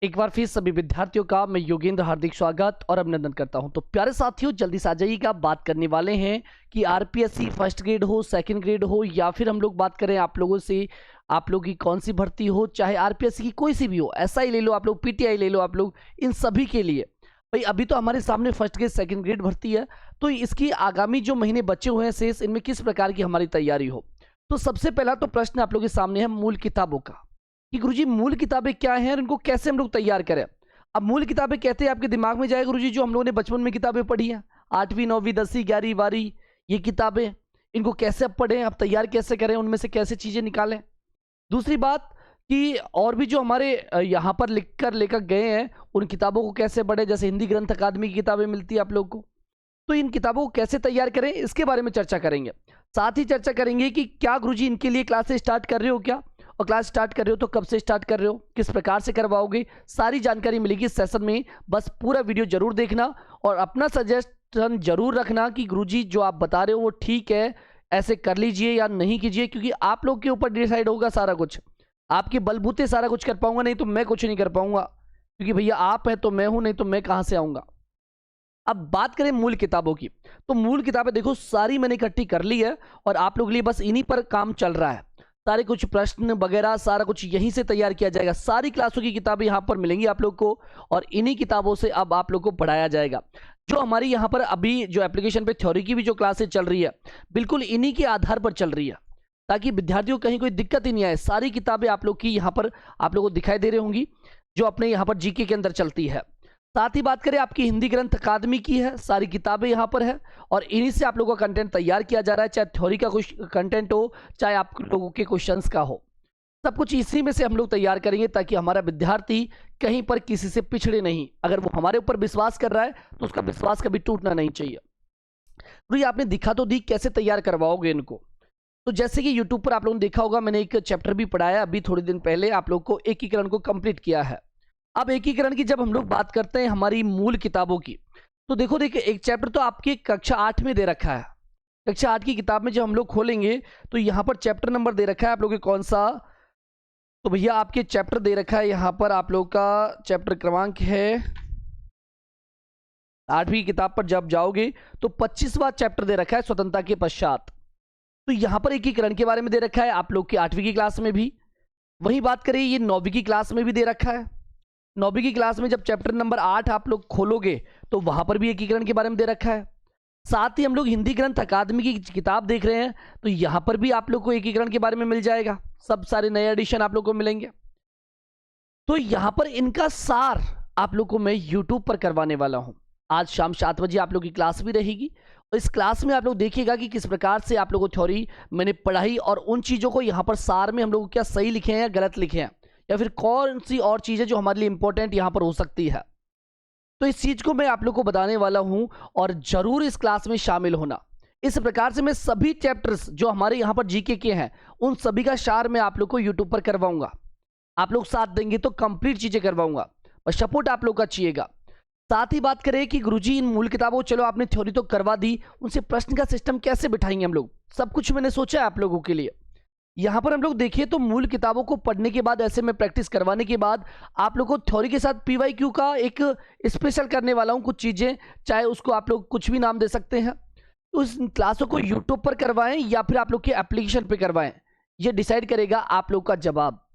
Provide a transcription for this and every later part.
एक बार फिर सभी विद्यार्थियों का मैं योगेंद्र हार्दिक स्वागत और अभिनंदन करता हूं। तो प्यारे साथियों, जल्दी से आ जाइएगा। बात करने वाले हैं कि आरपीएससी फर्स्ट ग्रेड हो, सेकंड ग्रेड हो, या फिर हम लोग बात करें आप लोगों से, आप लोग की कौन सी भर्ती हो, चाहे आरपीएससी की कोई सी भी हो, एसआई ले लो आप लोग, पीटीआई ले लो आप लोग, इन सभी के लिए भाई अभी तो हमारे सामने फर्स्ट ग्रेड सेकंड ग्रेड भर्ती है। तो इसकी आगामी जो महीने बचे हुए हैं शेष, इनमें किस प्रकार की हमारी तैयारी हो। तो सबसे पहला तो प्रश्न आप लोगों के सामने है मूल किताबों का, कि गुरुजी मूल किताबें क्या हैं और इनको कैसे हम लोग तैयार करें। अब मूल किताबें कहते हैं आपके दिमाग में जाए गुरुजी जो हम लोगों ने बचपन में किताबें पढ़ी हैं, 8वीं 9वीं 10वीं 11वीं 12वीं, ये किताबें, इनको कैसे अब पढ़ें, अब तैयार कैसे करें, उनमें से कैसे चीज़ें निकालें। दूसरी बात कि और भी जो हमारे यहाँ पर लिख कर लेकर गए हैं, उन किताबों को कैसे पढ़ें। जैसे हिंदी ग्रंथ अकादमी की किताबें मिलती है आप लोग को, तो इन किताबों को कैसे तैयार करें, इसके बारे में चर्चा करेंगे। साथ ही चर्चा करेंगे कि क्या गुरुजी इनके लिए क्लासेस स्टार्ट कर रहे हो क्या, और क्लास स्टार्ट कर रहे हो तो कब से स्टार्ट कर रहे हो, किस प्रकार से करवाओगे, सारी जानकारी मिलेगी इस सेशन में। बस पूरा वीडियो जरूर देखना और अपना सजेशन जरूर रखना कि गुरुजी जो आप बता रहे हो वो ठीक है, ऐसे कर लीजिए या नहीं कीजिए, क्योंकि आप लोग के ऊपर डिसाइड होगा सारा कुछ। आपके बलबूते सारा कुछ कर पाऊंगा, नहीं तो मैं कुछ नहीं कर पाऊंगा, क्योंकि भैया आप हैं तो मैं हूं, नहीं तो मैं कहां से आऊंगा। अब बात करें मूल किताबों की, तो मूल किताबें देखो सारी मैंने इकट्ठी कर ली है और आप लोगों के लिए बस इन्हीं पर काम चल रहा है। सारे कुछ प्रश्न वगैरह सारा कुछ यहीं से तैयार किया जाएगा। सारी क्लासों की किताबें यहाँ पर मिलेंगी आप लोग को और इन्हीं किताबों से अब आप लोग को पढ़ाया जाएगा। जो हमारी यहाँ पर अभी जो एप्लीकेशन पे थ्योरी की भी जो क्लासेस चल रही है, बिल्कुल इन्हीं के आधार पर चल रही है, ताकि विद्यार्थियों को कहीं कोई दिक्कत ही नहीं आए। सारी किताबें आप लोग की यहाँ पर आप लोगों को दिखाई दे रही होंगी, जो अपने यहाँ पर जीके के अंदर चलती है। साथ ही बात करें आपकी हिंदी ग्रंथ अकादमी की है, सारी किताबें यहाँ पर है और इन्हीं से आप लोगों का कंटेंट तैयार किया जा रहा है, चाहे थ्योरी का कुछ कंटेंट हो, चाहे आप लोगों के क्वेश्चंस का हो, सब कुछ इसी में से हम लोग तैयार करेंगे, ताकि हमारा विद्यार्थी कहीं पर किसी से पिछड़े नहीं। अगर वो हमारे ऊपर विश्वास कर रहा है तो उसका विश्वास कभी टूटना नहीं चाहिए। तो ये आपने दिखा तो दी, कैसे तैयार करवाओगे इनको। तो जैसे कि यूट्यूब पर आप लोगों ने देखा होगा, मैंने एक चैप्टर भी पढ़ाया अभी थोड़े दिन पहले, आप लोग को एकीकरण को कंप्लीट किया है। अब एकीकरण की जब हम लोग बात करते हैं हमारी मूल किताबों की, तो देखो देखिए एक चैप्टर तो आपकी कक्षा 8 में दे रखा है। कक्षा 8 की किताब में जब हम लोग खोलेंगे तो यहाँ पर चैप्टर नंबर दे रखा है आप लोगों के कौन सा, तो भैया आपके चैप्टर दे रखा है यहाँ पर, आप लोग का चैप्टर क्रमांक है 8वीं किताब पर जब जाओगे तो 25वां चैप्टर दे रखा है स्वतंत्रता के पश्चात। तो यहाँ पर एकीकरण के बारे में दे रखा है आप लोग की 8वीं की क्लास में भी। वही बात करें ये 9वीं की क्लास में भी दे रखा है। 9वीं की क्लास में जब चैप्टर नंबर 8 आप लोग खोलोगे तो वहां पर भी एकीकरण के बारे में दे रखा है। साथ ही हम लोग हिंदी ग्रंथ अकादमी की किताब देख रहे हैं, तो यहां पर भी आप लोग को एकीकरण के बारे में मिल जाएगा, सब सारे नए एडिशन आप लोग को मिलेंगे। तो यहां पर इनका सार आप लोग को मैं यूट्यूब पर करवाने वाला हूं। आज शाम 7 बजे आप लोग की क्लास भी रहेगी और इस क्लास में आप लोग देखिएगा कि किस प्रकार से आप लोगों को थ्योरी मैंने पढ़ाई और उन चीज़ों को यहाँ पर सार में हम लोग क्या सही लिखे हैं या गलत लिखे हैं, या फिर कौन सी और चीज़ें जो हमारे लिए इंपॉर्टेंट यहाँ पर हो सकती है। तो इस चीज़ को मैं आप लोग को बताने वाला हूँ और जरूर इस क्लास में शामिल होना। इस प्रकार से मैं सभी चैप्टर्स जो हमारे यहाँ पर जीके के हैं उन सभी का सार मैं आप लोग को यूट्यूब पर करवाऊंगा। आप लोग साथ देंगे तो कंप्लीट चीज़ें करवाऊंगा और सपोर्ट आप लोग का चाहिएगा। साथ ही बात करें कि गुरुजी इन मूल किताबों, चलो आपने थ्योरी तो करवा दी, उनसे प्रश्न का सिस्टम कैसे बिठाएंगे हम लोग, सब कुछ मैंने सोचा है आप लोगों के लिए। यहाँ पर हम लोग देखिए तो मूल किताबों को पढ़ने के बाद, ऐसे में प्रैक्टिस करवाने के बाद आप लोग को थ्योरी के साथ पीवाईक्यू का एक स्पेशल करने वाला हूँ। कुछ चीज़ें, चाहे उसको आप लोग कुछ भी नाम दे सकते हैं, तो उस क्लासों को यूट्यूब पर करवाएं या फिर आप लोग के एप्लीकेशन पर करवाएं, ये डिसाइड करेगा आप लोग का जवाब।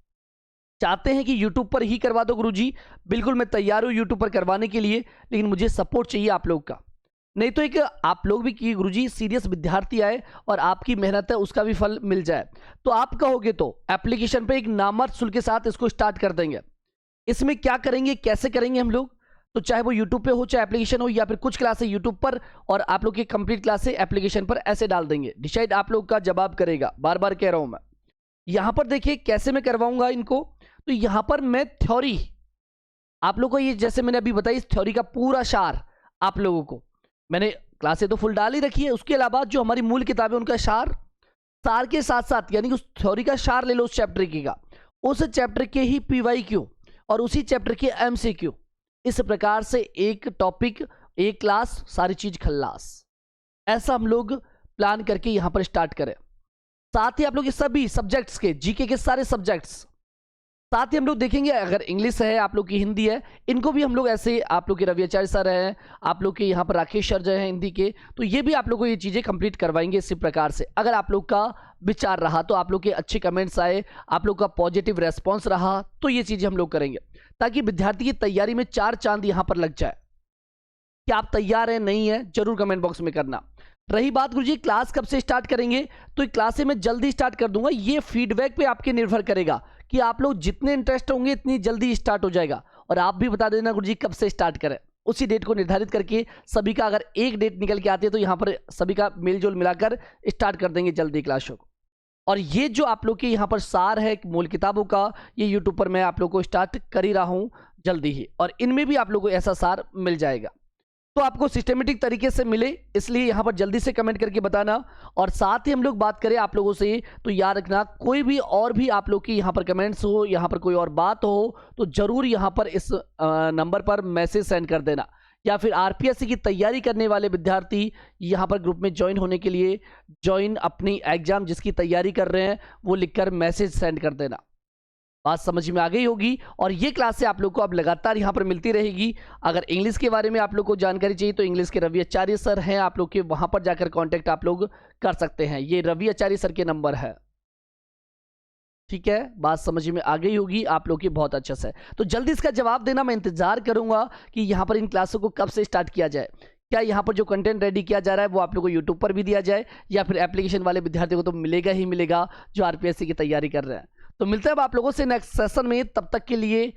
चाहते हैं कि यूट्यूब पर ही करवा दो गुरुजी, बिल्कुल मैं तैयार हूँ यूट्यूब पर करवाने के लिए, लेकिन मुझे सपोर्ट चाहिए आप लोग का। नहीं तो एक आप लोग भी कि गुरुजी सीरियस विद्यार्थी आए और आपकी मेहनत है उसका भी फल मिल जाए, तो आप कहोगे तो एप्लीकेशन पे एक नाममात्र शुल्क के साथ इसको स्टार्ट कर देंगे। इसमें क्या करेंगे, कैसे करेंगे हम लोग, तो चाहे वो यूट्यूब पे हो, चाहे एप्लीकेशन हो, या फिर कुछ क्लासें यूट्यूब पर और आप लोग की कंप्लीट क्लासें एप्लीकेशन पर, ऐसे डाल देंगे। डिसाइड आप लोग का जवाब करेगा, बार बार कह रहा हूं मैं। यहां पर देखिए कैसे मैं करवाऊंगा इनको, तो यहां पर मैं थ्योरी आप लोग को, ये जैसे मैंने अभी बताई, इस थ्योरी का पूरा सार आप लोगों को मैंने क्लासें तो फुल डाल ही रखी है, उसके अलावा जो हमारी मूल किताबें उनका सार के साथ साथ, यानी कि उस थ्योरी का सार ले लो उस चैप्टर की का, उस चैप्टर के ही पीवाईक्यू और उसी चैप्टर के एमसीक्यू, इस प्रकार से एक टॉपिक एक क्लास सारी चीज खल्लास, ऐसा हम लोग प्लान करके यहां पर स्टार्ट करें। साथ ही आप लोग के सभी सब्जेक्ट्स के जीके के सारे सब्जेक्ट्स साथ ही हम लोग देखेंगे अगर इंग्लिश है, आप लोग की हिंदी है, इनको भी हम लोग ऐसे, आप लोग के रवि आचार्य सर हैं, आप लोग के यहाँ पर राकेश सर जो हैं हिंदी के, तो ये भी आप लोग को ये चीज़ें कंप्लीट करवाएंगे इसी प्रकार से। अगर आप लोग का विचार रहा तो, आप लोग के अच्छे कमेंट्स आए, आप लोग का पॉजिटिव रेस्पॉन्स रहा, तो ये चीज़ें हम लोग करेंगे ताकि विद्यार्थी की तैयारी में 4 चांद यहाँ पर लग जाए। क्या आप तैयार हैं, नहीं है, जरूर कमेंट बॉक्स में करना। रही बात गुरुजी क्लास कब से स्टार्ट करेंगे, तो क्लासें मैं जल्दी स्टार्ट कर दूंगा। ये फीडबैक पे आपके निर्भर करेगा कि आप लोग जितने इंटरेस्ट होंगे इतनी जल्दी स्टार्ट हो जाएगा। और आप भी बता देना गुरुजी कब से स्टार्ट करें, उसी डेट को निर्धारित करके सभी का अगर एक डेट निकल के आती है तो यहाँ पर सभी का मेलजोल मिलाकर स्टार्ट कर देंगे जल्दी क्लासों को। और ये जो आप लोग के यहाँ पर सार है मूल किताबों का, ये यूट्यूब पर मैं आप लोग को स्टार्ट कर ही रहा हूँ जल्दी ही, और इनमें भी आप लोगों को ऐसा सार मिल जाएगा। तो आपको सिस्टमेटिक तरीके से मिले, इसलिए यहाँ पर जल्दी से कमेंट करके बताना। और साथ ही हम लोग बात करें आप लोगों से, तो याद रखना कोई भी और भी आप लोग की यहाँ पर कमेंट्स हो, यहाँ पर कोई और बात हो, तो जरूर यहाँ पर इस नंबर पर मैसेज सेंड कर देना। या फिर आरपीएससी की तैयारी करने वाले विद्यार्थी यहाँ पर ग्रुप में ज्वाइन होने के लिए, ज्वाइन अपनी एग्जाम जिसकी तैयारी कर रहे हैं वो लिखकर मैसेज सेंड कर देना। बात समझ में आ गई होगी। और ये क्लास से आप लोग को अब लगातार यहाँ पर मिलती रहेगी। अगर इंग्लिश के बारे में आप लोग को जानकारी चाहिए तो इंग्लिश के रवि आचार्य सर हैं, आप लोग के वहां पर जाकर कांटेक्ट आप लोग कर सकते हैं। ये रवि आचार्य सर के नंबर है, ठीक है। बात समझ में आ गई होगी आप लोग की, बहुत अच्छा से। तो जल्दी इसका जवाब देना, मैं इंतजार करूंगा कि यहाँ पर इन क्लासों को कब से स्टार्ट किया जाए। क्या यहाँ पर जो कंटेंट रेडी किया जा रहा है वो आप लोग को यूट्यूब पर भी दिया जाए, या फिर एप्लीकेशन वाले विद्यार्थियों को तो मिलेगा ही मिलेगा जो आरपीएससी की तैयारी कर रहे हैं। तो मिलते हैं अब आप लोगों से नेक्स्ट सेशन में, तब तक के लिए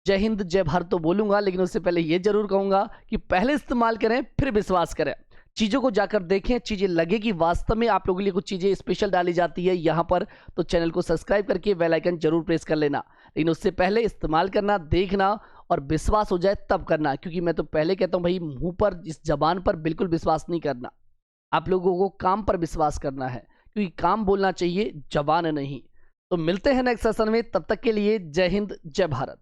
जय हिंद जय भारत तो बोलूंगा, लेकिन उससे पहले ये जरूर कहूंगा कि पहले इस्तेमाल करें फिर विश्वास करें। चीज़ों को जाकर देखें, चीज़ें लगे कि वास्तव में आप लोगों के लिए कुछ चीज़ें स्पेशल डाली जाती है यहाँ पर, तो चैनल को सब्सक्राइब करके बेल आइकन जरूर प्रेस कर लेना। लेकिन उससे पहले इस्तेमाल करना, देखना और विश्वास हो जाए तब करना, क्योंकि मैं तो पहले कहता हूँ भाई, मुंह पर इस जबान पर बिल्कुल विश्वास नहीं करना। आप लोगों को काम पर विश्वास करना है, क्योंकि काम बोलना चाहिए, जबान नहीं। तो मिलते हैं नेक्स्ट सेशन में, तब तक के लिए जय हिंद जय भारत।